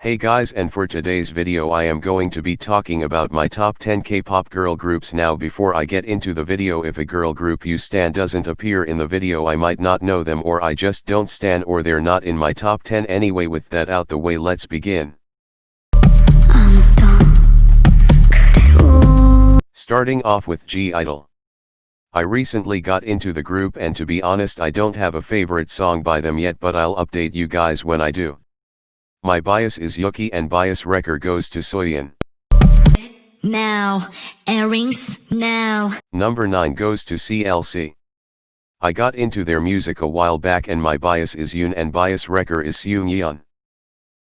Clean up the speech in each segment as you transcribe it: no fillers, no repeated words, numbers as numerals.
Hey guys, and for today's video I am going to be talking about my top 10 K-pop girl groups. Now before I get into the video, if a girl group you stan doesn't appear in the video, I might not know them, or I just don't stan, or they're not in my top 10 anyway. With that out the way, let's begin. Starting off with G-Idol. I recently got into the group, and to be honest I don't have a favorite song by them yet, but I'll update you guys when I do. My bias is Yuki and bias wrecker goes to Soyeon. Now, earrings, now. Number 9 goes to CLC. I got into their music a while back and my bias is Yoon and bias wrecker is Seungyeon.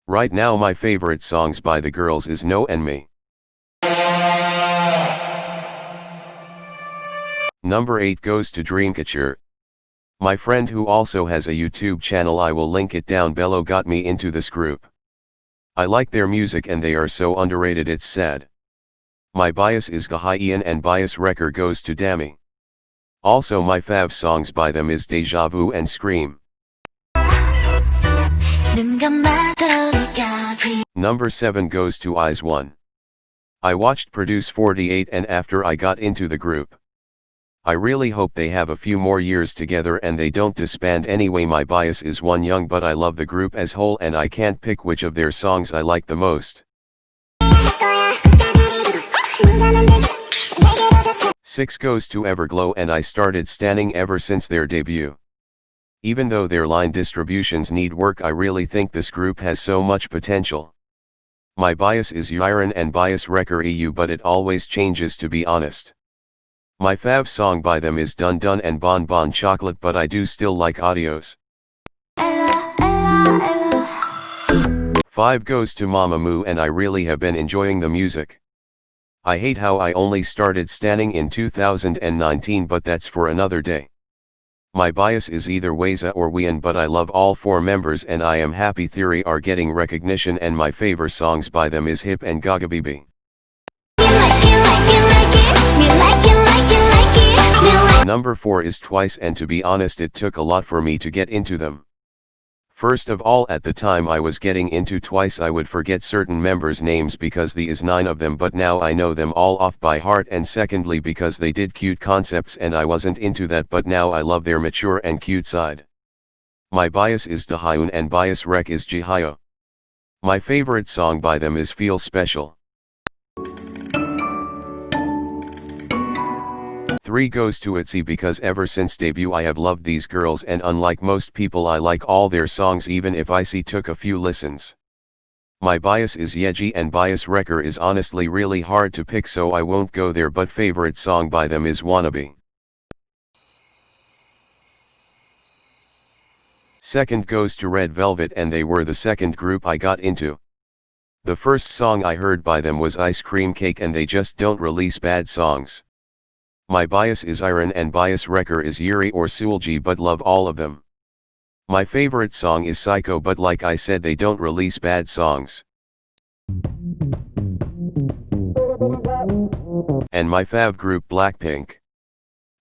Right now my favorite songs by the girls is No and Me. Number 8 goes to Dreamcatcher. My friend who also has a YouTube channel, I will link it down below, got me into this group. I like their music and they are so underrated, it's sad. My bias is Gahyun and bias wrecker goes to Dami. Also my fav songs by them is Deja Vu and Scream. Number 7 goes to IZ*ONE. I watched Produce 48 and after I got into the group. I really hope they have a few more years together and they don't disband anyway. My bias is Wonyoung, but I love the group as whole and I can't pick which of their songs I like the most. 6 goes to Everglow, and I started standing ever since their debut. Even though their line distributions need work, I really think this group has so much potential. My bias is Yiren and bias wrecker EU, but it always changes, to be honest. My fav song by them is Dun Dun and Bon Bon Chocolate, but I do still like Adios. 5 goes to Mamamoo, and I really have been enjoying the music. I hate how I only started standing in 2019, but that's for another day. My bias is either Weza or Wheein, but I love all 4 members and I am happy Theory are getting recognition, and my favorite songs by them is Hip and Gagabibi. Number 4 is Twice, and to be honest it took a lot for me to get into them. First of all, at the time I was getting into Twice I would forget certain members' names because there is 9 of them, but now I know them all off by heart, and secondly because they did cute concepts and I wasn't into that, but now I love their mature and cute side. My bias is Dahyun and bias wreck is Jihyo. My favorite song by them is Feel Special. 3 goes to ITZY because ever since debut I have loved these girls, and unlike most people I like all their songs even if ITZY took a few listens. My bias is Yeji and bias wrecker is honestly really hard to pick, so I won't go there, but favorite song by them is Wannabe. 2nd goes to Red Velvet, and they were the second group I got into. The first song I heard by them was Ice Cream Cake, and they just don't release bad songs. My bias is Iron and bias wrecker is Yuri or Seulgi, but love all of them. My favorite song is Psycho, but like I said they don't release bad songs. And my fav group Blackpink.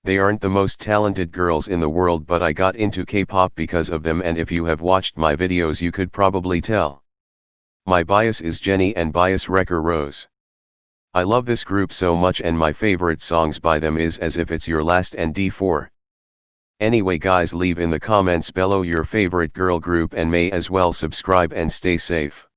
They aren't the most talented girls in the world, but I got into K-pop because of them, and if you have watched my videos you could probably tell. My bias is Jennie and bias wrecker Rose. I love this group so much, and my favorite songs by them is As If It's Your Last and D4. Anyway guys, leave in the comments below your favorite girl group and may as well subscribe and stay safe.